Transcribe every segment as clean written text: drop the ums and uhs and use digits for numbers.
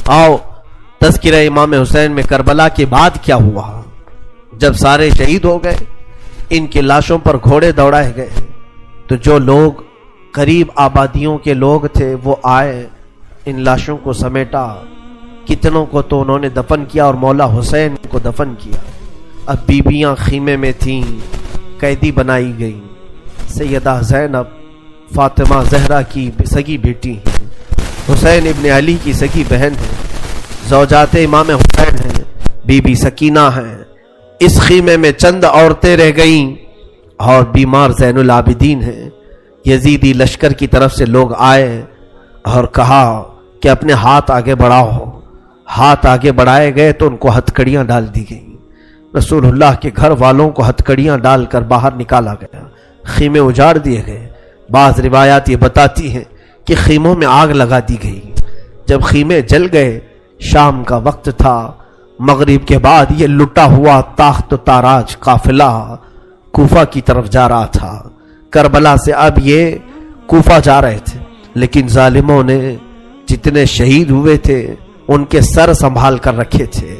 آؤ تذکرہ امام حسین میں کربلا کے بعد کیا ہوا۔ جب سارے شہید ہو گئے، ان کی لاشوں پر گھوڑے دوڑائے گئے، تو جو لوگ قریب آبادیوں کے لوگ تھے وہ آئے، ان لاشوں کو سمیٹا، کتنوں کو تو انہوں نے دفن کیا اور مولا حسین کو دفن کیا۔ اب بیبیاں خیمے میں تھیں، قیدی بنائی گئیں۔ سیدہ زینب فاطمہ زہرا کی سگی بیٹی ہیں، حسین ابن علی کی سگی بہن ہیں، زوجات امام حسین ہیں، بی بی سکینہ ہیں۔ اس خیمے میں چند عورتیں رہ گئیں اور بیمار زین العابدین ہیں۔ یزیدی لشکر کی طرف سے لوگ آئے اور کہا کہ اپنے ہاتھ آگے بڑھاؤ۔ ہاتھ آگے بڑھائے گئے تو ان کو ہتھکڑیاں ڈال دی گئیں۔ رسول اللہ کے گھر والوں کو ہتھکڑیاں ڈال کر باہر نکالا گیا، خیمے اجاڑ دیے گئے۔ بعض روایات یہ بتاتی ہیں کہ خیموں میں آگ لگا دی گئی۔ جب خیمے جل گئے، شام کا وقت تھا، مغرب کے بعد یہ لٹا ہوا تاخت و تاراج قافلہ کوفہ کی طرف جا رہا تھا۔ کربلا سے اب یہ کوفہ جا رہے تھے، لیکن ظالموں نے جتنے شہید ہوئے تھے ان کے سر سنبھال کر رکھے تھے۔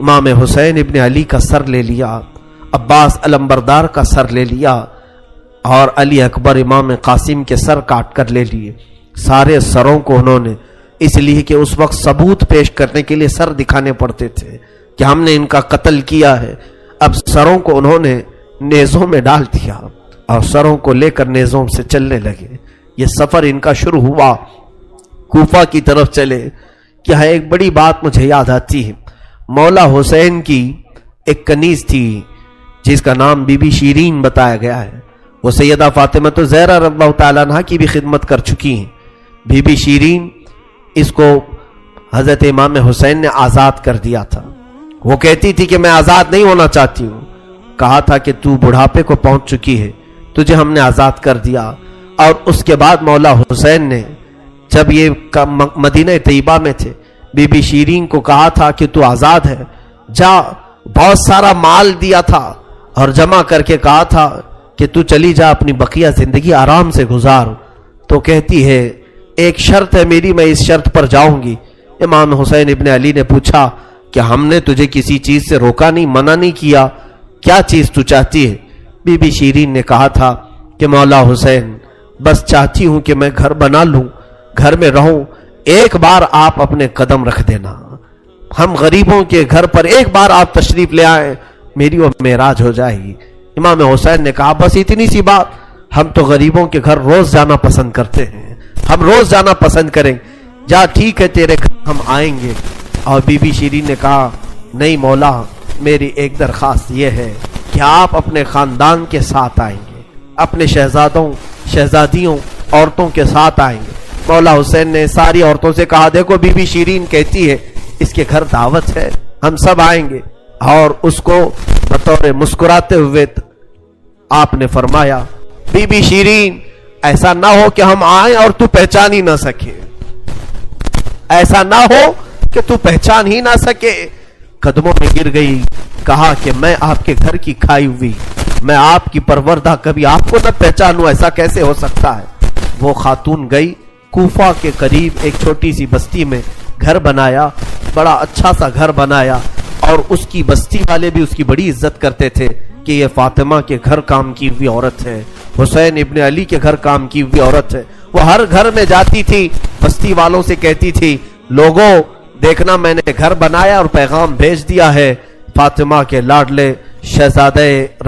امام حسین ابن علی کا سر لے لیا، عباس علمبردار کا سر لے لیا، اور علی اکبر امام قاسم کے سر کاٹ کر لے لیے۔ سارے سروں کو انہوں نے، اس لیے کہ اس وقت ثبوت پیش کرنے کے لیے سر دکھانے پڑتے تھے کہ ہم نے ان کا قتل کیا ہے۔ اب سروں کو انہوں نے نیزوں میں ڈال دیا اور سروں کو لے کر نیزوں سے چلنے لگے۔ یہ سفر ان کا شروع ہوا، کوفہ کی طرف چلے۔ کیا ایک بڑی بات مجھے یاد آتی ہے، مولا حسین کی ایک کنیز تھی جس کا نام بی بی شیرین بتایا گیا ہے۔ وہ سیدہ فاطمہ زہرا رضی اللہ تعالیٰ عنہ کی بھی خدمت کر چکی ہیں۔ بی بی شیرین، اس کو حضرت امام حسین نے آزاد کر دیا تھا۔ وہ کہتی تھی کہ میں آزاد نہیں ہونا چاہتی ہوں۔ کہا تھا کہ تو بڑھاپے کو پہنچ چکی ہے، تجھے ہم نے آزاد کر دیا۔ اور اس کے بعد مولا حسین نے جب یہ مدینہ طیبہ میں تھے، بی بی شیرین کو کہا تھا کہ تو آزاد ہے، جا۔ بہت سارا مال دیا تھا اور جمع کر کے کہا تھا کہ تو چلی جا، اپنی بقیہ زندگی آرام سے گزار۔ تو کہتی ہے ایک شرط ہے میری، میں اس شرط پر جاؤں گی۔ امام حسین ابن علی نے پوچھا کہ ہم نے تجھے کسی چیز سے روکا نہیں، منع نہیں کیا، کیا چیز تو چاہتی ہے؟ بی بی شیرین نے کہا تھا کہ مولا حسین، بس چاہتی ہوں کہ میں گھر بنا لوں، گھر میں رہوں، ایک بار آپ اپنے قدم رکھ دینا، ہم غریبوں کے گھر پر ایک بار آپ تشریف لے آئیں، میری وہ معراج ہو جائے گی۔ امام حسین نے کہا بس اتنی سی بات، ہم تو غریبوں کے گھر روز جانا پسند کرتے ہیں، ہم روز جانا پسند کریں، جا ٹھیک ہے تیرے گھر ہم آئیں گے۔ اور بی بی شیرین نے کہا نہیں مولا، میری ایک درخواست یہ ہے کہ آپ اپنے خاندان کے ساتھ آئیں گے، اپنے شہزادوں شہزادیوں عورتوں کے ساتھ آئیں گے۔ مولا حسین نے ساری عورتوں سے کہا دیکھو بی بی شیرین کہتی ہے اس کے گھر دعوت ہے، ہم سب آئیں گے۔ اور اس کو بطور مسکراتے ہوئے آپ نے فرمایا بی بی شیرین، ایسا نہ ہو کہ ہم آئیں اور تو پہچان ہی نہ سکے، ایسا نہ ہو کہ تو پہچان ہی نہ سکے۔ قدموں میں گر گئی، کہا کہ میں آپ کے گھر کی کھائی ہوئی، میں آپ کی پروردہ، کبھی آپ کو نہ پہچانوں، ایسا کیسے ہو سکتا ہے؟ وہ خاتون گئی، کوفہ کے قریب ایک چھوٹی سی بستی میں گھر بنایا، بڑا اچھا سا گھر بنایا، اور اس کی بستی والے بھی اس کی بڑی عزت کرتے تھے کہ یہ فاطمہ کے گھر کام کی ہوئی عورت ہے، حسین ابن علی کے گھر کام کی ہوئی عورت ہے۔ وہ ہر گھر میں جاتی تھی، بستی والوں سے کہتی تھی لوگوں دیکھنا میں نے گھر بنایا اور پیغام بھیج دیا ہے، فاطمہ کے لاڈلے شہزادہ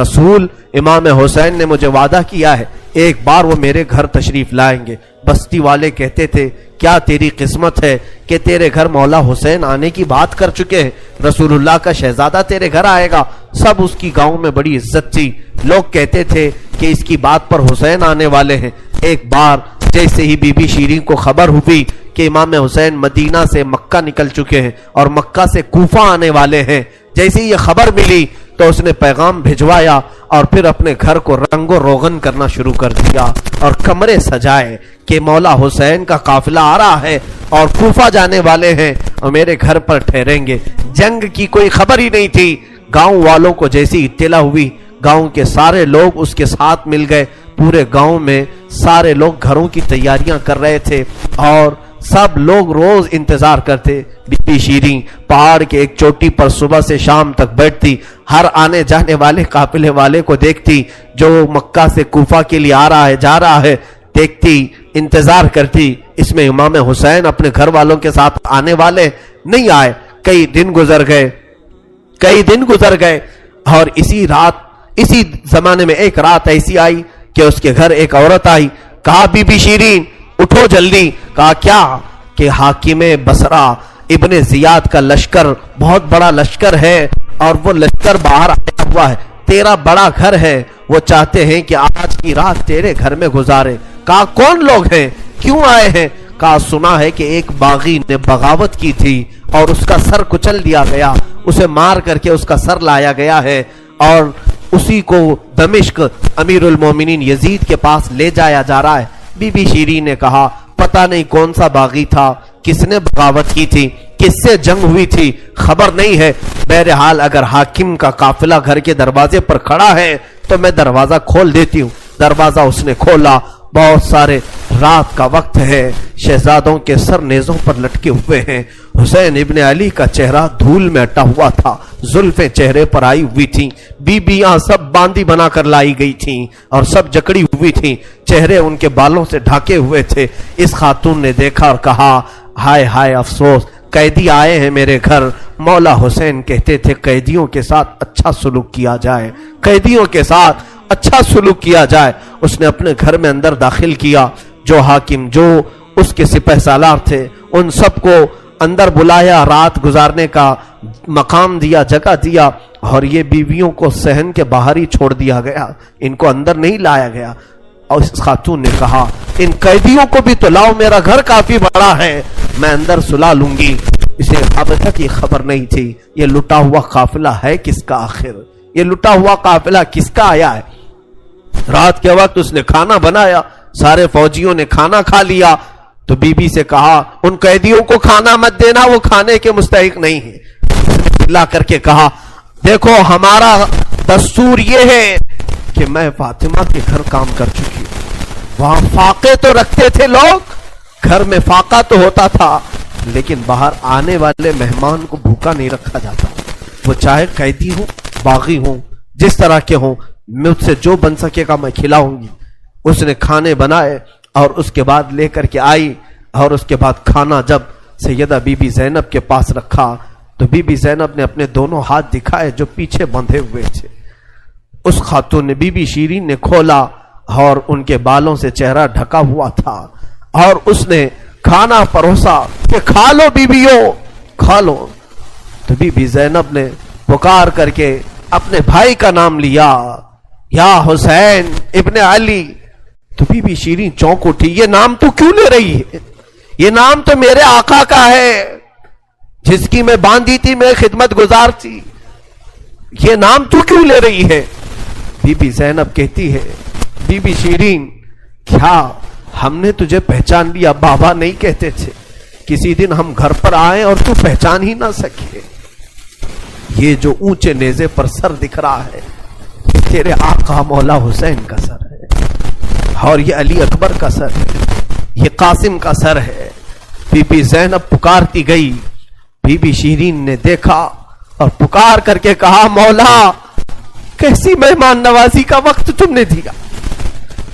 رسول امام حسین نے مجھے وعدہ کیا ہے ایک بار وہ میرے گھر تشریف لائیں گے۔ بستی والے کہتے تھے کیا تیری قسمت ہے کہ تیرے گھر مولا حسین آنے کی بات کر چکے ہیں، رسول اللہ کا شہزادہ تیرے گھر آئے گا۔ سب اس کی گاؤں میں بڑی عزت تھی، لوگ کہتے تھے کہ اس کی بات پر حسین آنے والے ہیں۔ ایک بار جیسے ہی بی بی شیرین کو خبر ہوئی کہ امام حسین مدینہ سے مکہ نکل چکے ہیں اور مکہ سے کوفہ آنے والے ہیں، جیسے ہی یہ خبر ملی تو اس نے پیغام بھجوایا اور پھر اپنے گھر کو رنگ و روغن کرنا شروع کر دیا اور کمرے سجائے کہ مولا حسین کا قافلہ آ رہا ہے اور کوفہ جانے والے ہیں اور میرے گھر پر ٹھہریں گے۔ جنگ کی کوئی خبر ہی نہیں تھی۔ گاؤں والوں کو جیسی اطلاع ہوئی، گاؤں کے سارے لوگ اس کے ساتھ مل گئے۔ پورے گاؤں میں سارے لوگ گھروں کی تیاریاں کر رہے تھے اور سب لوگ روز انتظار کرتے. بی بی شیریں پہاڑ کے ایک چوٹی پر صبح سے شام تک بیٹھتی, ہر آنے جانے والے قافلے والے کو دیکھتی, جو مکہ سے کوفہ کے لیے آ رہا ہے جا رہا ہے دیکھتی, انتظار کرتی. اس میں امام حسین اپنے گھر والوں کے ساتھ آنے والے نہیں آئے. کئی دن گزر گئے اور اسی زمانے میں ایک رات ایسی آئی کہ اس کے گھر ایک عورت آئی. کہا بی بی شیرین اٹھو جلدی. کہا کیا؟ کہ حاکم بصرہ ابن زیاد کا لشکر بہت بڑا لشکر ہے اور وہ لشکر باہر آیا ہوا ہے, تیرا بڑا گھر ہے, وہ چاہتے ہیں کہ آج کی رات تیرے گھر میں گزارے. کہا کون لوگ ہیں, کیوں آئے ہیں؟ کہا سنا ہے کہ ایک باغی نے بغاوت کی تھی اور اس کا سر کچل دیا گیا, اسے مار کر کے اس کا سر لایا گیا ہے اور اسی کو دمشق امیر المومنین یزید کے پاس لے جایا جا رہا ہے. بی بی شیریں نے کہا پتہ نہیں کون سا باغی تھا, کس نے بغاوت کی تھی, کس سے جنگ ہوئی تھی, خبر نہیں ہے. بہرحال اگر حاکم کا قافلہ گھر کے دروازے پر کھڑا ہے تو میں دروازہ کھول دیتی ہوں. دروازہ اس نے کھولا, بہت سارے رات کا وقت ہے, شہزادوں کے سر نیزوں پر لٹکے ہوئے ہیں. حسین ابن علی کا چہرہ دھول میں اٹا ہوا تھا, زلفیں چہرے پر آئی ہوئی تھیں, بیبیاں سب باندی بنا کر لائی گئی تھیں اور سب جکڑی ہوئی تھیں, چہرے ان کے بالوں سے ڈھاکے ہوئے تھے. اس خاتون نے دیکھا اور کہا ہائے ہائے افسوس, قیدی آئے ہیں میرے گھر. مولا حسین کہتے تھے قیدیوں کے ساتھ اچھا سلوک کیا جائے, قیدیوں کے ساتھ اچھا سلوک کیا جائے. اس نے اپنے گھر میں اندر داخل کیا, جو حاکم جو اس کے سپہ سالار تھے ان سب کو اندر بلایا, رات گزارنے کا مقام دیا, جگہ دیا, اور یہ بیویوں کو صحن کے باہر ہی چھوڑ دیا گیا, ان کو اندر نہیں لایا گیا. اور اس خاتون نے کہا ان قیدیوں کو بھی تو لاؤ, میرا گھر کافی بڑا ہے, میں اندر سلا لوں گی. اسے اب تک یہ خبر نہیں تھی یہ لٹا ہوا قافلہ ہے کس کا, آخر یہ لٹا ہوا قافلہ کس کا آیا ہے. رات کے وقت اس نے کھانا بنایا, سارے فوجیوں نے کھانا کھا لیا, تو بی بی سے کہا ان قیدیوں کو کھانا مت دینا, وہ کھانے کے مستحق نہیں ہے. چلا کر کے کہا دیکھو ہمارا دستور یہ ہے کہ میں فاطمہ کے گھر کام کر چکی ہوں, وہاں فاقے تو رکھتے تھے لوگ, گھر میں فاقہ تو ہوتا تھا, لیکن باہر آنے والے مہمان کو بھوکا نہیں رکھا جاتا, وہ چاہے قیدی ہوں باغی ہوں جس طرح کے ہوں, مجھ سے جو بن سکے گا میں کھلاؤں گی. اس نے کھانے بنائے اور اس کے بعد لے کر کے آئی, اور اس کے بعد کھانا جب سیدہ بی بی زینب کے پاس رکھا تو بی بی زینب نے اپنے دونوں ہاتھ دکھائے جو پیچھے بندھے ہوئے تھے. اس خاتون نے بی بی شیریں نے کھولا اور ان کے بالوں سے چہرہ ڈھکا ہوا تھا, اور اس نے کھانا پروسا کہ کھا لو بیبیوں کھا لو. تو بی بی زینب نے پکار کر کے اپنے بھائی کا نام لیا, یا حسین ابن علی. تو بی بی شیریں چونک اٹھی, یہ نام تو کیوں لے رہی ہے, یہ نام تو میرے آقا کا ہے جس کی میں باندھی تھی, میں خدمت گزار تھی, یہ نام تو کیوں لے رہی ہے. بی بی زینب کہتی ہے بی بی شیریں کیا ہم نے تجھے پہچان لیا, بابا نہیں کہتے تھے کسی دن ہم گھر پر آئیں اور تو پہچان ہی نہ سکے. یہ جو اونچے نیزے پر سر دکھ رہا ہے تیرے آقا مولا حسین کا سر ہے, اور یہ علی اکبر کا سر ہے, یہ قاسم کا سر ہے. بی بی زینب پکارتی گئی. بی بی شیریں نے دیکھا اور پکار کر کے کہا مولا کیسی مہمان نوازی کا وقت تم نے دیا,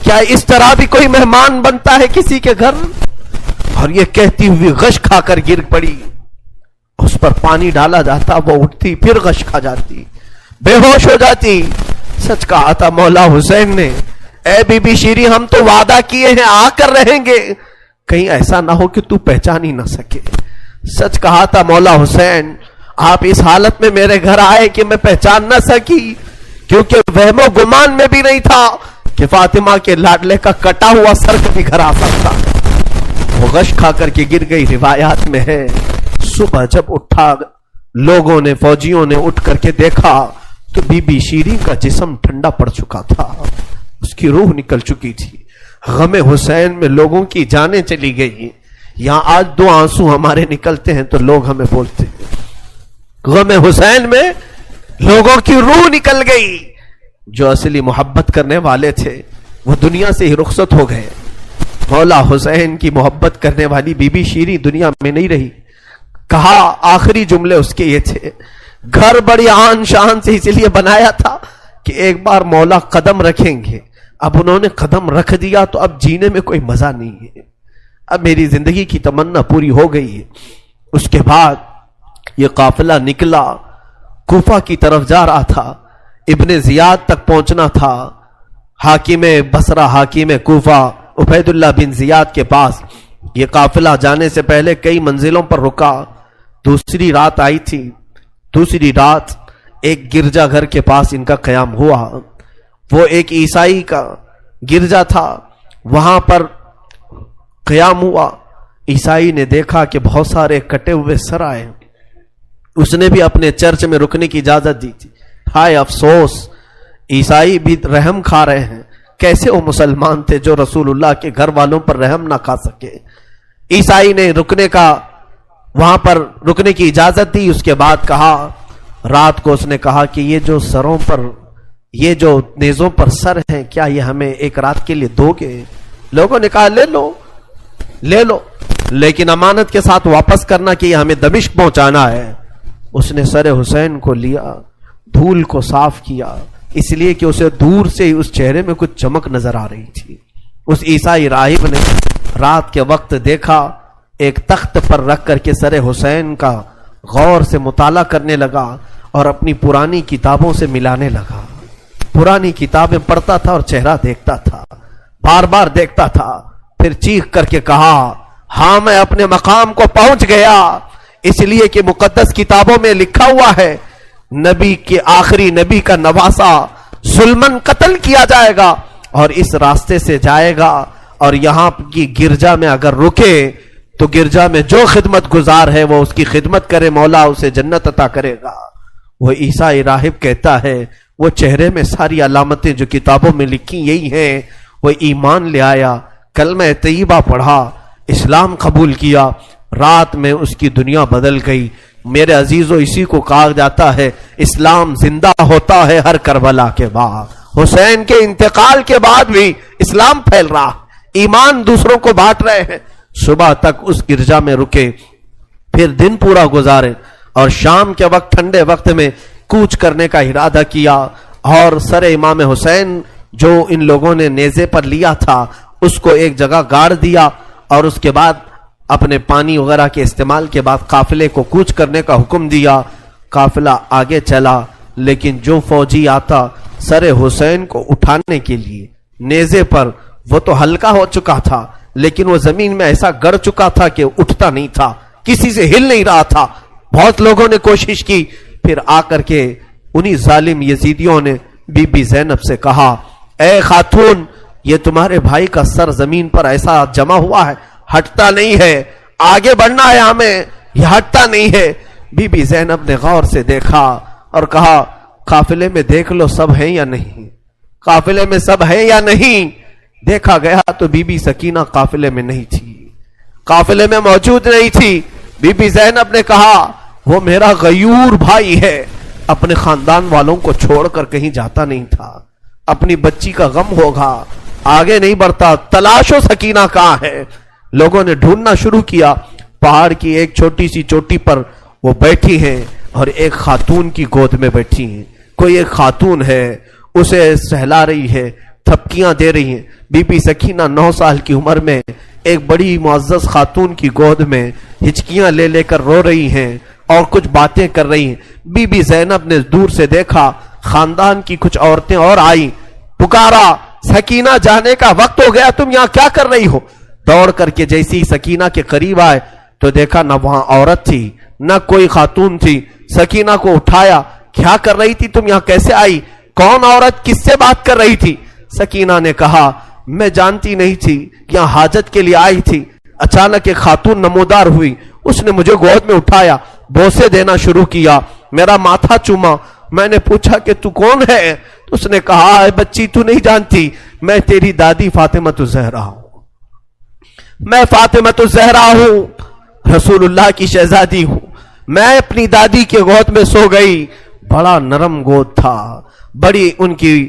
کیا اس طرح بھی کوئی مہمان بنتا ہے کسی کے گھر. اور یہ کہتی ہوئی غش کھا کر گر پڑی, اس پر پانی ڈالا جاتا, وہ اٹھتی پھر غش کھا جاتی, بے ہوش ہو جاتی. سچ کہا تھا مولا حسین نے, اے بی بی شیریں ہم تو وعدہ کیے ہیں آ کر رہیں گے, کہیں ایسا نہ ہو کہ تو پہچان ہی نہ سکے. سچ کہا تھا مولا حسین, آپ اس حالت میں میرے گھر آئے کہ میں پہچان نہ سکی, کیونکہ وہم و گمان میں بھی نہیں تھا کہ فاطمہ کے لاڈلے کا کٹا ہوا سر کبھی گھر آ سکتا. وہ غش کھا کر کے گر گئی. روایات میں ہے صبح جب اٹھا لوگوں نے, فوجیوں نے اٹھ کر کے دیکھا تو بی بی شیریں کا جسم ٹھنڈا پڑ چکا تھا, اس کی روح نکل چکی تھی. غم حسین میں لوگوں کی جانیں چلی گئی. یہاں آج دو آنسو ہمارے نکلتے ہیں تو لوگ ہمیں بولتے ہیں, غم حسین میں لوگوں کی روح نکل گئی. جو اصلی محبت کرنے والے تھے وہ دنیا سے ہی رخصت ہو گئے. مولا حسین کی محبت کرنے والی بی بی شیریں دنیا میں نہیں رہی. کہا آخری جملے اس کے یہ تھے، گھر بڑی آن شان سے اس لیے بنایا تھا کہ ایک بار مولا قدم رکھیں گے. اب انہوں نے قدم رکھ دیا تو اب جینے میں کوئی مزہ نہیں ہے، اب میری زندگی کی تمنا پوری ہو گئی ہے. اس کے بعد یہ قافلہ نکلا، کوفہ کی طرف جا رہا تھا، ابن زیاد تک پہنچنا تھا. حاکم بصرہ، حاکم کوفہ عبید اللہ بن زیاد کے پاس یہ قافلہ جانے سے پہلے کئی منزلوں پر رکا. دوسری رات آئی تھی. دوسری رات ایک گرجا گھر کے پاس ان کا قیام ہوا. وہ ایک عیسائی کا گرجا تھا، وہاں پر قیام ہوا. عیسائی نے دیکھا کہ بہت سارے کٹے ہوئے سر آئے. اس نے بھی اپنے چرچ میں رکنے کی اجازت دی تھی. ہائے افسوس، عیسائی بھی رحم کھا رہے ہیں. کیسے وہ مسلمان تھے جو رسول اللہ کے گھر والوں پر رحم نہ کھا سکے. عیسائی نے وہاں پر رکنے کی اجازت دی. اس کے بعد کہا، رات کو اس نے کہا کہ یہ جو سروں پر، یہ جو نیزوں پر سر ہیں، کیا یہ ہمیں ایک رات کے لیے دو گے؟ لوگوں نے کہا لے لو لے لو، لیکن امانت کے ساتھ واپس کرنا کہ یہ ہمیں دمشق پہنچانا ہے. اس نے سر حسین کو لیا، دھول کو صاف کیا، اس لیے کہ اسے دور سے ہی اس چہرے میں کچھ چمک نظر آ رہی تھی. اس عیسائی راہب نے رات کے وقت دیکھا، ایک تخت پر رکھ کر کے سر حسین کا غور سے مطالعہ کرنے لگا اور اپنی پرانی کتابوں سے ملانے لگا. پرانی کتابیں پڑھتا تھا اور چہرہ دیکھتا تھا، بار بار دیکھتا تھا. پھر چیخ کر کے کہا، ہاں میں اپنے مقام کو پہنچ گیا، اس لیے کہ مقدس کتابوں میں لکھا ہوا ہے نبی کے آخری نبی کا نواسا ظلمن قتل کیا جائے گا اور اس راستے سے جائے گا، اور یہاں کی گرجا میں اگر رکے تو گرجا میں جو خدمت گزار ہے وہ اس کی خدمت کرے، مولا اسے جنت عطا کرے گا. وہ عیسائی راہب کہتا ہے وہ چہرے میں ساری علامتیں جو کتابوں میں لکھی یہی ہیں. وہ ایمان لے آیا، کلمہ طیبہ پڑھا، اسلام قبول کیا. رات میں اس کی دنیا بدل گئی. میرے عزیزو، اسی کو کہا جاتا ہے اسلام زندہ ہوتا ہے ہر کربلا کے بعد. حسین کے انتقال کے بعد بھی اسلام پھیل رہا، ایمان دوسروں کو بانٹ رہے ہیں. صبح تک اس گرجا میں رکے، پھر دن پورا گزارے اور شام کے وقت ٹھنڈے وقت میں کوچ کرنے کا ارادہ کیا. اور سر امام حسین جو ان لوگوں نے نیزے پر لیا تھا اس کو ایک جگہ گاڑ دیا، اور اس کے بعد اپنے پانی وغیرہ کے استعمال کے بعد قافلے کو کوچ کرنے کا حکم دیا. قافلہ آگے چلا، لیکن جو فوجی آتا سر حسین کو اٹھانے کے لیے نیزے پر، وہ تو ہلکا ہو چکا تھا لیکن وہ زمین میں ایسا گڑ چکا تھا کہ اٹھتا نہیں تھا، کسی سے ہل نہیں رہا تھا. بہت لوگوں نے کوشش کی. پھر آ کر کے انہی ظالم یزیدیوں نے بی بی زینب سے کہا، اے خاتون، یہ تمہارے بھائی کا سر زمین پر ایسا جمع ہوا ہے، ہٹتا نہیں ہے، آگے بڑھنا ہے ہمیں، یہ ہٹتا نہیں ہے. بی بی زینب نے غور سے دیکھا اور کہا، قافلے میں دیکھ لو سب ہیں یا نہیں، قافلے میں سب ہیں یا نہیں. دیکھا گیا تو بی بی سکینہ قافلے میں نہیں تھی، قافلے میں موجود نہیں تھی. بی بی زینب نے کہا، وہ میرا غیور بھائی ہے، اپنے خاندان والوں کو چھوڑ کر کہیں جاتا نہیں تھا، اپنی بچی کا غم ہوگا، آگے نہیں بڑھتا، تلاشو سکینہ کہاں ہے. لوگوں نے ڈھونڈنا شروع کیا. پہاڑ کی ایک چھوٹی سی چوٹی پر وہ بیٹھی ہیں اور ایک خاتون کی گود میں بیٹھی ہیں. کوئی ایک خاتون ہے، اسے سہلا رہی ہے، تھپکیاں دے رہی ہیں. بی بی سکینہ 9 سال کی عمر میں ایک بڑی معزز خاتون کی گود میں ہچکیاں لے لے کر رو رہی ہیں اور کچھ باتیں کر رہی ہیں. بی بی زینب نے دور سے دیکھا، خاندان کی کچھ عورتیں اور آئیں، پکارا، سکینہ جانے کا وقت ہو گیا، تم یہاں کیا کر رہی ہو. دوڑ کر کے جیسی سکینہ کے قریب آئے تو دیکھا نہ وہاں عورت تھی نہ کوئی خاتون تھی. سکینہ کو اٹھایا، کیا کر رہی تھی تم یہاں، کیسے آئی، کون عورت، کس سے بات کر رہی تھی. سکینہ نے کہا، میں جانتی نہیں تھی، یہاں حاجت کے لیے آئی تھی، اچانک ایک خاتون نمودار ہوئی، اس نے مجھے گود میں اٹھایا، بوسے دینا شروع کیا، میرا ماتھا چوما. میں نے پوچھا کہ تو کون ہے، تو اس نے کہا، اے بچی تو نہیں جانتی، میں تیری دادی فاطمہ الزہرا ہوں، میں فاطمہ الزہرا ہوں، رسول اللہ کی شہزادی ہوں. میں اپنی دادی کے گود میں سو گئی، بڑا نرم گود تھا، بڑی ان کی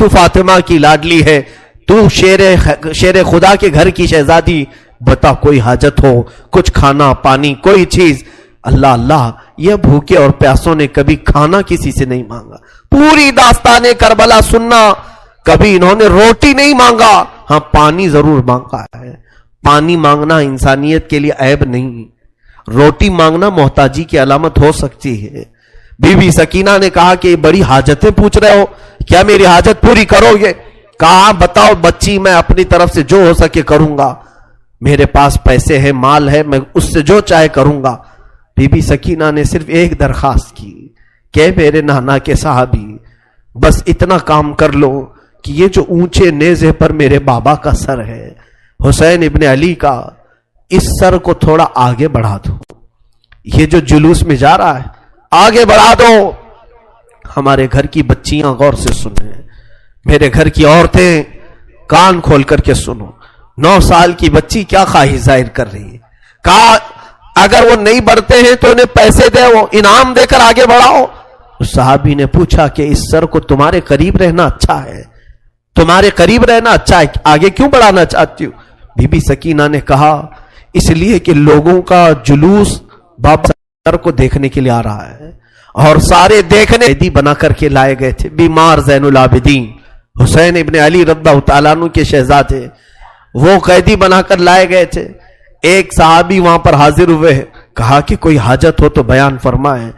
تو فاطمہ کی لاڈلی ہے، تو شیر خدا کے گھر کی شہزادی، بتا کوئی حاجت ہو، کچھ کھانا پانی کوئی چیز۔ اللہ اللہ، یہ بھوکے اور پیاسوں نے کبھی کھانا کسی سے نہیں مانگا۔ پوری داستان کربلا سننا، کبھی انہوں نے روٹی نہیں مانگا، ہاں پانی ضرور مانگا ہے۔ پانی مانگنا انسانیت کے لیے عیب نہیں، روٹی مانگنا محتاجی کی علامت ہو سکتی ہے۔ بی بی سکینہ نے کہا کہ بڑی حاجتیں پوچھ رہے ہو، کیا میری حاجت پوری کرو گے؟ کہا بتاؤ بچی، میں اپنی طرف سے جو ہو سکے کروں گا، میرے پاس پیسے ہیں، مال ہے، میں اس سے جو چاہے کروں گا۔ بی بی سکینہ نے صرف ایک درخواست کی کہ میرے نانا کے صحابی، بس اتنا کام کر لو کہ یہ جو اونچے نیزے پر میرے بابا کا سر ہے، حسین ابن علی کا، اس سر کو تھوڑا آگے بڑھا دو، یہ جو جلوس میں جا رہا ہے آگے بڑھا دو۔ ہمارے گھر کی بچیاں غور سے سنیں، میرے گھر کی عورتیں کان کھول کر کے سنو، 9 سال کی بچی کیا خواہش ظاہر کر رہی ہے۔ کہا اگر وہ نہیں بڑھتے ہیں تو انہیں پیسے دے، وہ انعام دے کر آگے بڑھاؤ۔ اس صحابی نے پوچھا کہ اس سر کو تمہارے قریب رہنا اچھا ہے، تمہارے قریب رہنا اچھا ہے، آگے کیوں بڑھانا چاہتی ہو؟ بی بی سکینہ نے کہا اس لیے کہ لوگوں کا جلوس بابا سر کو دیکھنے کے لیے آ رہا ہے، اور سارے دیکھنے قیدی بنا کر کے لائے گئے تھے۔ بیمار زین العابدین حسین ابن علی رضی اللہ تعالیٰ عنہ کے شہزادے، وہ قیدی بنا کر لائے گئے تھے۔ ایک صحابی وہاں پر حاضر ہوئے، کہا کہ کوئی حاجت ہو تو بیان فرمائیں،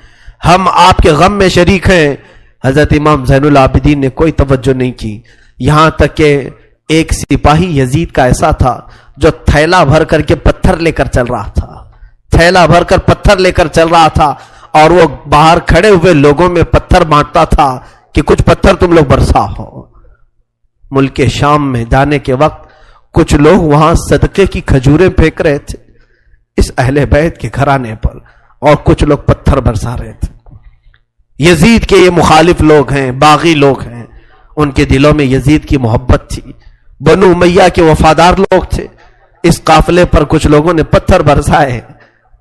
ہم آپ کے غم میں شریک ہیں۔ حضرت امام زین العابدین نے کوئی توجہ نہیں کی، یہاں تک کہ ایک سپاہی یزید کا ایسا تھا جو تھیلا بھر کر کے پتھر لے کر چل رہا تھا، تھیلا بھر کر پتھر لے کر چل رہا تھا، اور وہ باہر کھڑے ہوئے لوگوں میں پتھر بانٹتا تھا کہ کچھ پتھر تم لوگ برسا ہو۔ ملک شام میں جانے کے وقت کچھ لوگ وہاں صدقے کی کھجوریں پھینک رہے تھے اس اہل بیت کے گھرانے پر، اور کچھ لوگ پتھر برسا رہے تھے۔ یزید کے یہ مخالف لوگ ہیں، باغی لوگ ہیں، ان کے دلوں میں یزید کی محبت تھی، بنو امیہ کے وفادار لوگ تھے۔ اس قافلے پر کچھ لوگوں نے پتھر برسائے،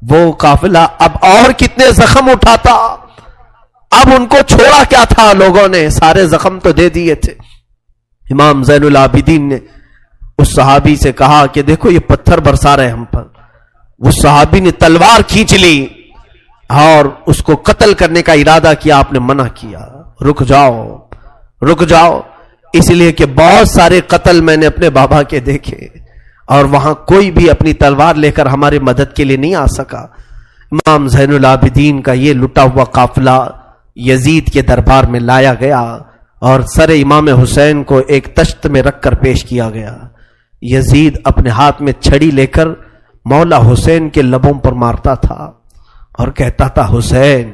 وہ قافلہ اب اور کتنے زخم اٹھاتا، اب ان کو چھوڑا کیا تھا، لوگوں نے سارے زخم تو دے دیے تھے۔ امام زین العابدین نے اس صحابی سے کہا کہ دیکھو یہ پتھر برسا رہے ہم پر۔ وہ صحابی نے تلوار کھینچ لی اور اس کو قتل کرنے کا ارادہ کیا، آپ نے منع کیا، رک جاؤ رک جاؤ، اس لیے کہ بہت سارے قتل میں نے اپنے بابا کے دیکھے، اور وہاں کوئی بھی اپنی تلوار لے کر ہمارے مدد کے لیے نہیں آ سکا۔ امام زین العابدین کا یہ لٹا ہوا قافلہ یزید کے دربار میں لایا گیا، اور سر امام حسین کو ایک تشت میں رکھ کر پیش کیا گیا۔ یزید اپنے ہاتھ میں چھڑی لے کر مولا حسین کے لبوں پر مارتا تھا اور کہتا تھا حسین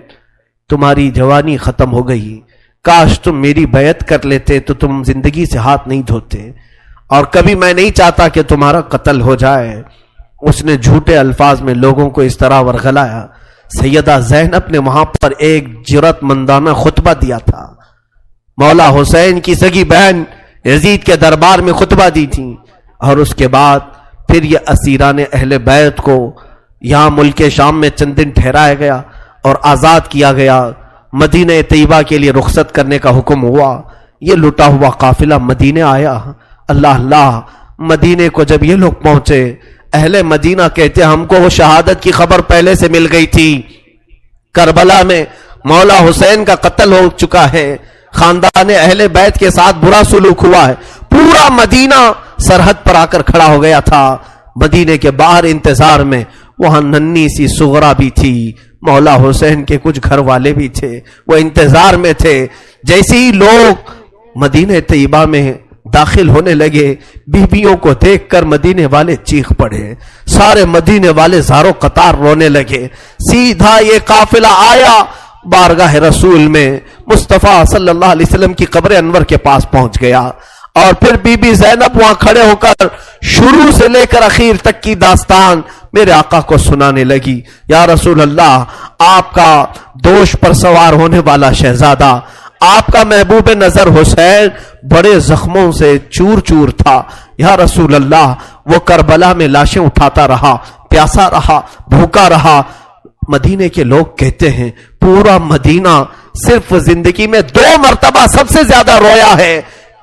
تمہاری جوانی ختم ہو گئی، کاش تم میری بیعت کر لیتے تو تم زندگی سے ہاتھ نہیں دھوتے، اور کبھی میں نہیں چاہتا کہ تمہارا قتل ہو جائے۔ اس نے جھوٹے الفاظ میں لوگوں کو اس طرح ورغلایا۔ سیدہ زینب نے وہاں پر ایک جرأت مندانہ خطبہ دیا تھا، مولا حسین کی سگی بہن یزید کے دربار میں خطبہ دی تھی، اور اس کے بعد پھر یہ اسیران اہل بیت کو یہاں ملک شام میں چند دن ٹھہرایا گیا اور آزاد کیا گیا، مدینہ طیبہ کے لیے رخصت کرنے کا حکم ہوا۔ یہ لٹا ہوا قافلہ مدینے آیا۔ اللہ اللہ، مدینے کو جب یہ لوگ پہنچے، اہل مدینہ کہتے ہم کو وہ شہادت کی خبر پہلے سے مل گئی تھی، کربلا میں مولا حسین کا قتل ہو چکا ہے، خاندان اہل بیت کے ساتھ برا سلوک ہوا ہے۔ پورا مدینہ سرحد پر آ کر کھڑا ہو گیا تھا، مدینے کے باہر انتظار میں۔ وہاں ننھی سی سغرا بھی تھی، مولا حسین کے کچھ گھر والے بھی تھے، وہ انتظار میں تھے۔ جیسے ہی لوگ مدینہ طیبہ میں داخل ہونے لگے، بیویوں کو دیکھ کر مدینے والے چیخ پڑے، سارے مدینے والے زارو قطار رونے لگے۔ سیدھا یہ قافلہ آیا بارگاہ رسول میں، مصطفیٰ صلی اللہ علیہ وسلم کی قبر انور کے پاس پہنچ گیا، اور پھر بی بی زینب وہاں کھڑے ہو کر شروع سے لے کر اخیر تک کی داستان میرے آقا کو سنانے لگی۔ یا رسول اللہ، آپ کا دوش پر سوار ہونے والا شہزادہ، آپ کا محبوب نظر حسین بڑے زخموں سے چور چور تھا۔ یا رسول اللہ، وہ کربلا میں لاشیں اٹھاتا رہا، پیاسا رہا، بھوکا رہا۔ مدینے کے لوگ کہتے ہیں پورا مدینہ صرف زندگی میں 2 مرتبہ سب سے زیادہ رویا ہے،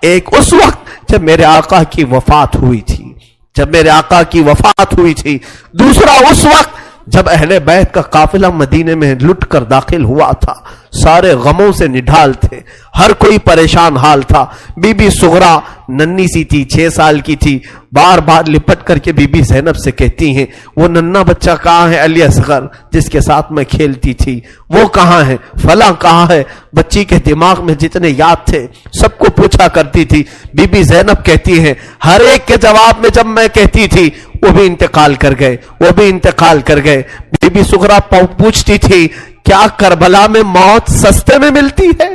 ایک اس وقت جب میرے آقا کی وفات ہوئی تھی، جب میرے آقا کی وفات ہوئی تھی، دوسرا اس وقت جب اہل بیت کا قافلہ مدینے میں لٹ کر داخل ہوا تھا، سارے غموں سے نڈھال تھے، ہر کوئی پریشان حال تھا۔ بی بی صغرا ننی سی تھی، 6 سال کی تھی، بار بار لپٹ کر کے بی بی زینب سے کہتی ہیں وہ ننھا بچہ کہاں ہے علی اصغر جس کے ساتھ میں کھیلتی تھی، وہ کہاں ہے، فلاں کہاں ہے۔ بچی کے دماغ میں جتنے یاد تھے سب کو پوچھا کرتی تھی۔ بی بی زینب کہتی ہیں ہر ایک کے جواب میں جب میں کہتی تھی وہ بھی انتقال کر گئے، وہ بھی انتقال کر گئے۔ بی بی صغرا پوچھتی تھی کیا کربلا میں موت سستے میں ملتی ہے؟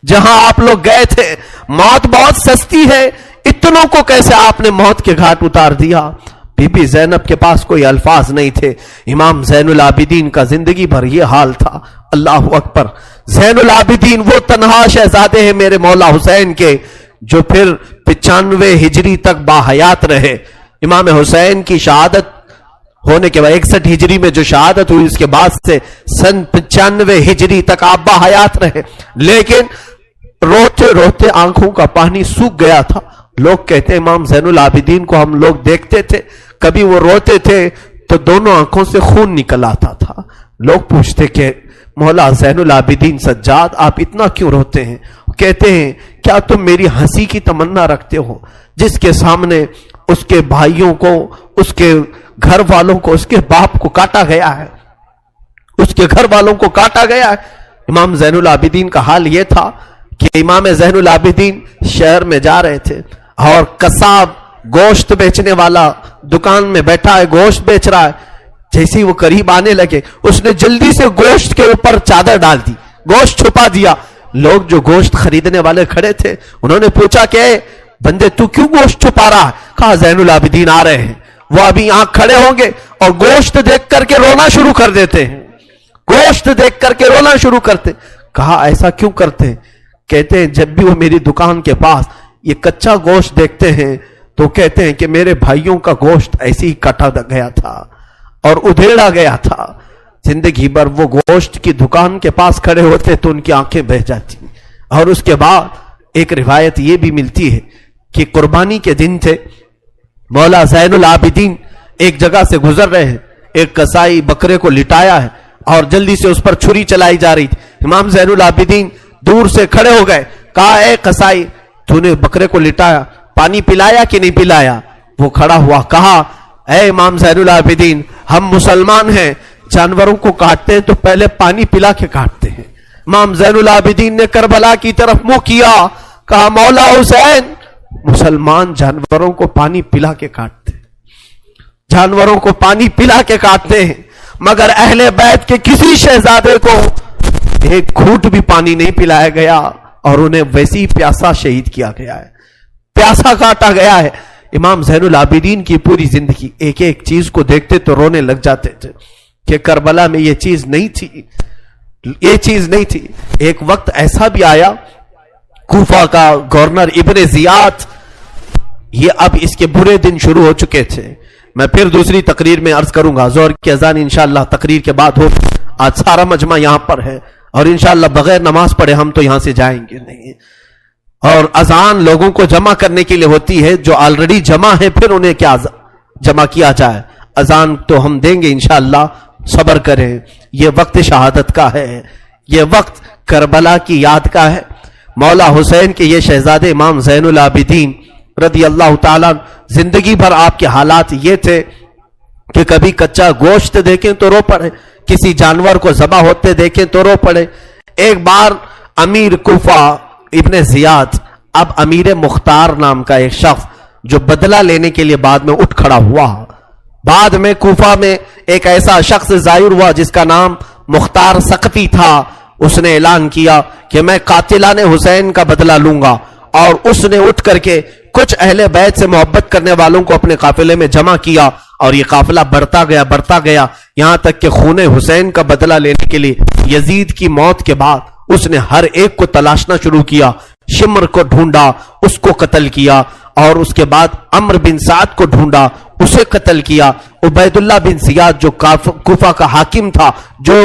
جہاں آپ لوگ گئے تھے موت بہت سستی ہے، اتنوں کو کیسے آپ نے موت کے گھاٹ اتار دیا؟ بی بی زینب کے پاس کوئی الفاظ نہیں تھے۔ امام زین العابدین کا زندگی بھر یہ حال تھا۔ اللہ اکبر، زین العابدین وہ تنہا شہزادے ہیں میرے مولا حسین کے جو پھر 95 ہجری تک باحیات رہے۔ امام حسین کی شہادت ہونے کے بعد 61 ہجری میں جو شہادت ہوئی اس کے بعد سے سن 95 ہجری تک آپ باحیات رہے، لیکن روتے روتے آنکھوں کا پانی سوکھ گیا تھا۔ لوگ کہتے ہیں امام زین العابدین کو ہم لوگ دیکھتے تھے، کبھی وہ روتے تھے تو دونوں آنکھوں سے خون نکل آتا تھا۔ لوگ پوچھتے کہ مولا زین العابدین سجاد آپ اتنا کیوں روتے ہیں؟ کہتے ہیں کیا تم میری ہنسی کی تمنا رکھتے ہو جس کے سامنے اس کے بھائیوں کو، اس کے گھر والوں کو، اس کے باپ کو کاٹا گیا ہے، اس کے گھر والوں کو کاٹا گیا ہے۔ امام زین العابدین کا حال یہ تھا کہ امام زین العابدین شہر میں جا رہے تھے اور قصاب گوشت بیچنے والا دکان میں بیٹھا ہے، گوشت بیچ رہا ہے۔ جیسے وہ قریب آنے لگے اس نے جلدی سے گوشت کے اوپر چادر ڈال دی، گوشت چھپا دیا۔ لوگ جو گوشت خریدنے والے کھڑے تھے انہوں نے پوچھا کہ اے بندے تو کیوں گوشت چھپا رہا ہے؟ کہا زین العابدین آ رہے ہیں، وہ ابھی یہاں کھڑے ہوں گے اور گوشت دیکھ کر کے رونا شروع کر دیتے ہیں، گوشت دیکھ کر کے رونا شروع کرتے۔ کہا ایسا کیوں کرتے؟ کہتے ہیں جب بھی وہ میری دکان کے پاس یہ کچا گوشت دیکھتے ہیں تو کہتے ہیں کہ میرے بھائیوں کا گوشت ایسے ہی کٹا گیا تھا اور ادھیڑا گیا تھا۔ زندگی بھر وہ گوشت کی دکان کے پاس کھڑے ہوتے تو ان کی آنکھیں بہہ جاتی۔ اور اس کے بعد ایک روایت یہ بھی ملتی ہے کہ قربانی کے دن تھے، مولا زین العابدین ایک جگہ سے گزر رہے ہیں، ایک قصائی بکرے کو لٹایا ہے اور جلدی سے اس پر چھری چلائی جا رہی تھی۔ امام زین العابدین دور سے کھڑے ہو گئے، کہا اے قصائی تو نے بکرے کو لٹایا، پانی پلایا کہ نہیں پلایا؟ وہ کھڑا ہوا، کہا اے امام زین العابدین ہم مسلمان ہیں، جانوروں کو کاٹتے ہیں تو پہلے پانی پلا کے کاٹتے ہیں۔ امام زین العابدین نے کربلا کی طرف منہ کیا، کہا مولا حسین مسلمان جانوروں کو پانی پلا کے کاٹتے ہیں، جانوروں کو پانی پلا کے کاٹتے ہیں، مگر اہل بیت کے کسی شہزادے کو ایک گھونٹ بھی پانی نہیں پلایا گیا اور انہیں ویسی ہی پیاسا شہید کیا گیا ہے، پیاسا کاٹا گیا ہے۔ امام زین العابدین کی پوری زندگی ایک ایک چیز کو دیکھتے تو رونے لگ جاتے تھے کہ کربلا میں یہ چیز نہیں تھی، یہ چیز نہیں تھی۔ ایک وقت ایسا بھی آیا، کوفہ کا گورنر ابن زیاد، یہ اب اس کے برے دن شروع ہو چکے تھے۔ میں پھر دوسری تقریر میں عرض کروں گا، زہر کی اذان انشاءاللہ تقریر کے بعد ہو۔ آج سارا مجمع یہاں پر ہے اور انشاءاللہ بغیر نماز پڑھے ہم تو یہاں سے جائیں گے نہیں، اور اذان لوگوں کو جمع کرنے کے لیے ہوتی ہے، جو آلریڈی جمع ہے پھر انہیں کیا جمع کیا جائے۔ اذان تو ہم دیں گے انشاءاللہ، صبر کریں۔ یہ وقت شہادت کا ہے، یہ وقت کربلا کی یاد کا ہے۔ مولا حسین کے یہ شہزادے امام زین العابدین رضی اللہ تعالیٰ، زندگی بھر آپ کے حالات یہ تھے کہ کبھی کچا گوشت دیکھیں تو رو پڑے، کسی جانور کو ذبح ہوتے دیکھیں تو رو پڑے۔ ایک بار امیر کوفہ ابن زیاد، اب امیر مختار نام کا ایک شخص جو بدلہ لینے کے لیے بعد میں اٹھ کھڑا ہوا، بعد میں کوفہ میں ایک ایسا شخص ظاہر ہوا جس کا نام مختار سقفی تھا، اس نے اعلان کیا کہ میں قاتلان حسین کا بدلہ لوں گا، اور اس نے اٹھ کر کے کچھ اہل بیت سے محبت کرنے والوں کو اپنے قافلے میں جمع کیا، اور یہ قافلہ بڑھتا گیا یہاں تک کہ خون حسین کا بدلہ لینے کے لیے یزید کی موت کے بعد اس نے ہر ایک کو تلاشنا شروع کیا، شمر کو ڈھونڈا، اس کو قتل کیا، اور اس کے بعد عمرو بن سعد کو ڈھونڈا، اسے قتل کیا، عبید اللہ بن زیاد جو کوفہ کا حاکم تھا، جو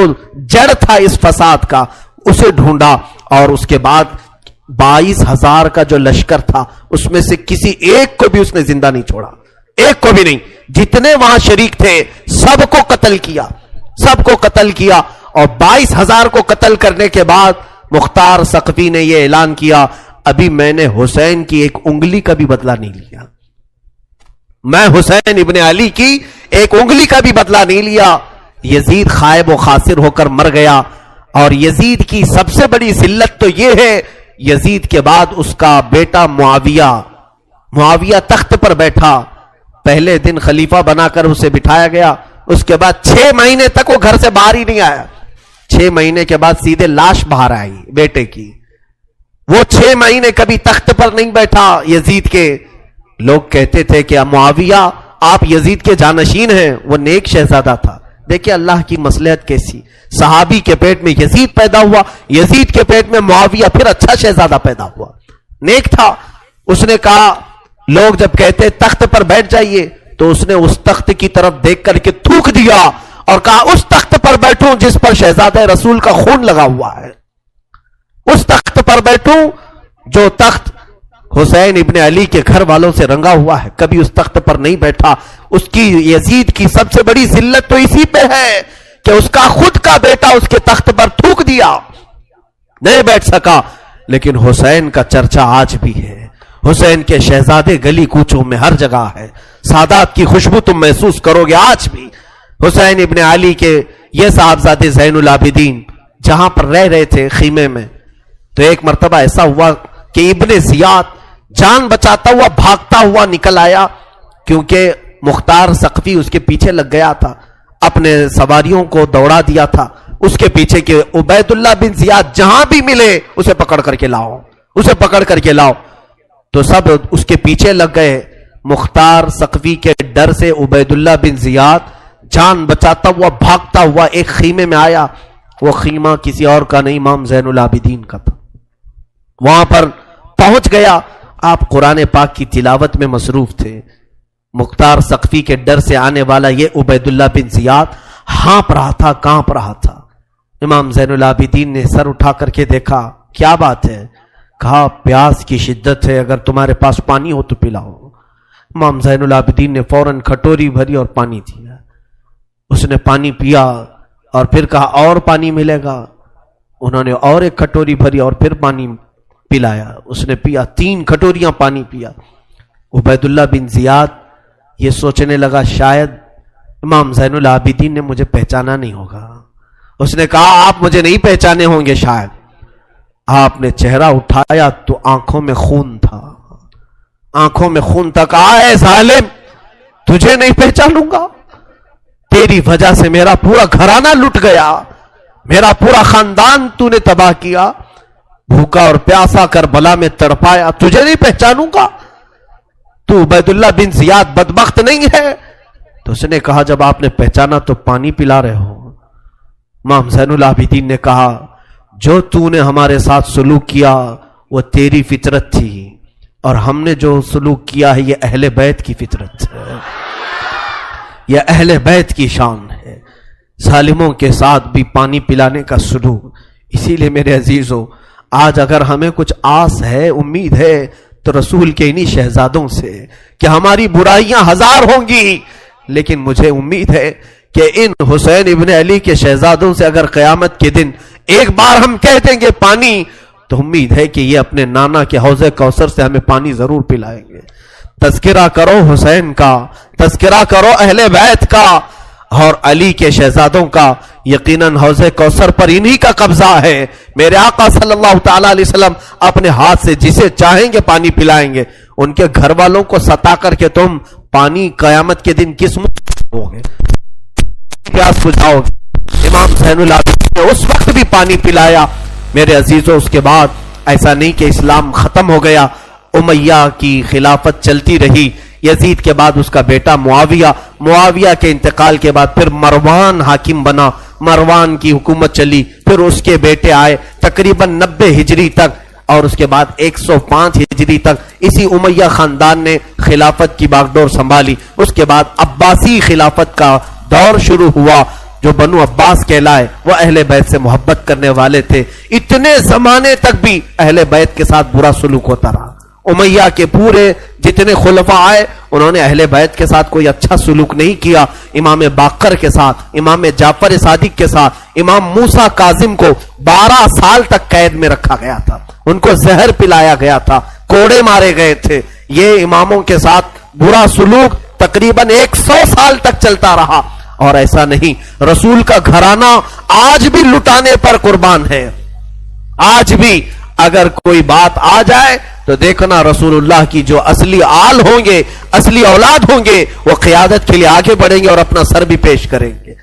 جڑ تھا اس فساد کا، اسے ڈھونڈا، اور اس کے بعد 22,000 کا جو لشکر تھا اس میں سے کسی ایک کو بھی اس نے زندہ نہیں چھوڑا، ایک کو بھی نہیں. جتنے وہاں شریک تھے سب کو قتل کیا، سب کو قتل کیا. اور 22,000 کو قتل کرنے کے بعد مختار ثقفی نے یہ اعلان کیا، ابھی میں نے حسین کی ایک انگلی کا بھی بدلہ نہیں لیا، میں حسین ابن علی کی ایک انگلی کا بھی بدلہ نہیں لیا. یزید خائب و خاسر ہو کر مر گیا. اور یزید کی سب سے بڑی ذلت تو یہ ہے، یزید کے بعد اس کا بیٹا معاویہ تخت پر بیٹھا. پہلے دن خلیفہ بنا کر اسے بٹھایا گیا، اس کے بعد 6 مہینے تک وہ گھر سے باہر ہی نہیں آیا. 6 مہینے کے بعد سیدھے لاش باہر آئی بیٹے کی. وہ 6 مہینے کبھی تخت پر نہیں بیٹھا یزید کے. لوگ کہتے تھے کہ معاویہ آپ یزید کے جانشین ہیں. وہ نیک شہزادہ تھا. دیکھیں اللہ کی مصلحت کیسی، صحابی کے پیٹ میں یزید پیدا ہوا، یزید کے پیٹ میں معاویہ، پھر اچھا شہزادہ پیدا ہوا، نیک تھا. اس نے کہا، لوگ جب کہتے تخت پر بیٹھ جائیے تو اس نے اس تخت کی طرف دیکھ کر کے تھوک دیا اور کہا اس تخت پر بیٹھوں جس پر شہزادہ رسول کا خون لگا ہوا ہے، اس تخت پر بیٹھوں جو تخت حسین ابن علی کے گھر والوں سے رنگا ہوا ہے. کبھی اس تخت پر نہیں بیٹھا. اس کی یزید کی سب سے بڑی ذلت تو اسی پہ ہے کہ اس کا خود کا بیٹا اس کے تخت پر تھوک دیا، نہیں بیٹھ سکا. لیکن حسین کا چرچا آج بھی ہے، حسین کے شہزادے گلی کوچوں میں ہر جگہ ہے. سادات کی خوشبو تم محسوس کرو گے آج بھی. حسین ابن علی کے یہ صاحبزادے زین العابدین جہاں پر رہ رہے تھے خیمے میں، تو ایک مرتبہ ایسا ہوا کہ ابن زیاد جان بچاتا ہوا بھاگتا ہوا نکل آیا، کیونکہ مختار ثقفی اس کے پیچھے لگ گیا تھا، اپنے سواریوں کو دوڑا دیا تھا اس کے پیچھے کہ عبید اللہ بن زیاد جہاں بھی ملے اسے پکڑ کر کے لاؤ، اسے پکڑ کر کے لاؤ. تو سب اس کے پیچھے لگ گئے. مختار ثقفی کے ڈر سے عبید اللہ بن زیاد جان بچاتا ہوا بھاگتا ہوا ایک خیمے میں آیا. وہ خیمہ کسی اور کا نہیں، امام زین العابدین کا تھا. وہاں پر پہنچ گیا. آپ قرآن پاک کی تلاوت میں مصروف تھے. مختار ثقفی کے ڈر سے آنے والا یہ عبید اللہ بن زیاد ہانپ رہا تھا، کانپ رہا تھا. امام زین العابدین نے سر اٹھا کر کے دیکھا، کیا بات ہے؟ کہا پیاس کی شدت ہے، اگر تمہارے پاس پانی ہو تو پلاؤ. امام زین العابدین نے فوراً کھٹوری بھری اور پانی دیا. اس نے پانی پیا اور پھر کہا اور پانی ملے گا. انہوں نے اور ایک کھٹوری بھری اور پھر پانی پلایا. اس نے پیا، 3 کھٹوریاں پانی پیا. عبید اللہ بن زیاد یہ سوچنے لگا شاید امام زین العابدین نے مجھے پہچانا نہیں ہوگا. اس نے کہا آپ مجھے نہیں پہچانے ہوں گے شاید. آپ نے چہرہ اٹھایا تو آنکھوں میں خون تھا، آنکھوں میں خون تھا. کہا اے ظالم، تجھے نہیں پہچانوں گا؟ تیری وجہ سے میرا پورا گھرانہ لٹ گیا، میرا پورا خاندان تو نے تباہ کیا، بھوکا اور پیاسا کربلا میں تڑپایا، تجھے نہیں پہچانوں گا؟ تو عبید اللہ بن زیاد بدبخت نہیں ہے؟ تو اس نے کہا جب آپ نے پہچانا تو پانی پلا رہے ہو. امام زین العابدین نے کہا جو تو نے ہمارے ساتھ سلوک کیا وہ تیری فطرت تھی، اور ہم نے جو سلوک کیا ہے یہ اہل بیت کی فطرت ہے، یہ اہل بیت کی شان ہے. ظالموں کے ساتھ بھی پانی پلانے کا سلوک. اسی لیے میرے عزیزو، آج اگر ہمیں کچھ آس ہے، امید ہے، تو رسول کے انہی شہزادوں سے کہ ہماری برائیاں 1000 ہوں گی، لیکن مجھے امید ہے کہ ان حسین ابن علی کے شہزادوں سے اگر قیامت کے دن ایک بار ہم کہہ دیں گے پانی، تو امید ہے کہ یہ اپنے نانا کے حوض کوثر سے ہمیں پانی ضرور پلائیں گے. تذکرہ کرو حسین کا، تذکرہ کرو اہل بیت کا اور علی کے شہزادوں کا. یقیناً حوض کوثر پر انہی کا قبضہ ہے. میرے آقا صلی اللہ تعالی علیہ وسلم اپنے ہاتھ سے جسے چاہیں گے پانی پلائیں گے. ان کے گھر والوں کو ستا کر کے تم پانی قیامت کے دن کس منہ ہوگے، پیاس بجھاؤ گے؟ امام زین العابدین نے اس وقت بھی پانی پلایا. میرے عزیزوں، اس کے بعد ایسا نہیں کہ اسلام ختم ہو گیا. امیہ کی خلافت چلتی رہی. یزید کے بعد اس کا بیٹا معاویہ کے انتقال کے بعد پھر مروان حاکم بنا. مروان کی حکومت چلی. پھر اس کے بیٹے آئے تقریباً 90 ہجری تک، اور اس کے بعد 105 ہجری تک اسی امیہ خاندان نے خلافت کی باغڈور سنبھالی. اس کے بعد عباسی خلافت کا دور شروع ہوا. جو بنو عباس کہلائے وہ اہل بیت سے محبت کرنے والے تھے. اتنے زمانے تک بھی اہل بیت کے ساتھ برا سلوک ہوتا رہا. امیہ کے پورے جتنے خلفاء آئے انہوں نے اہل بیت کے ساتھ کوئی اچھا سلوک نہیں کیا. امام باقر کے ساتھ، امام جعفر صادق کے ساتھ، امام موسیٰ کاظم کو 12 سال تک قید میں رکھا گیا تھا، ان کو زہر پلایا گیا تھا، کوڑے مارے گئے تھے. یہ اماموں کے ساتھ برا سلوک تقریباً 100 سال تک چلتا رہا. اور ایسا نہیں، رسول کا گھرانہ آج بھی لٹانے پر قربان ہے. آج بھی اگر کوئی بات آ جائے تو دیکھنا رسول اللہ کی جو اصلی آل ہوں گے، اصلی اولاد ہوں گے، وہ قیادت کے لیے آگے بڑھیں گے اور اپنا سر بھی پیش کریں گے.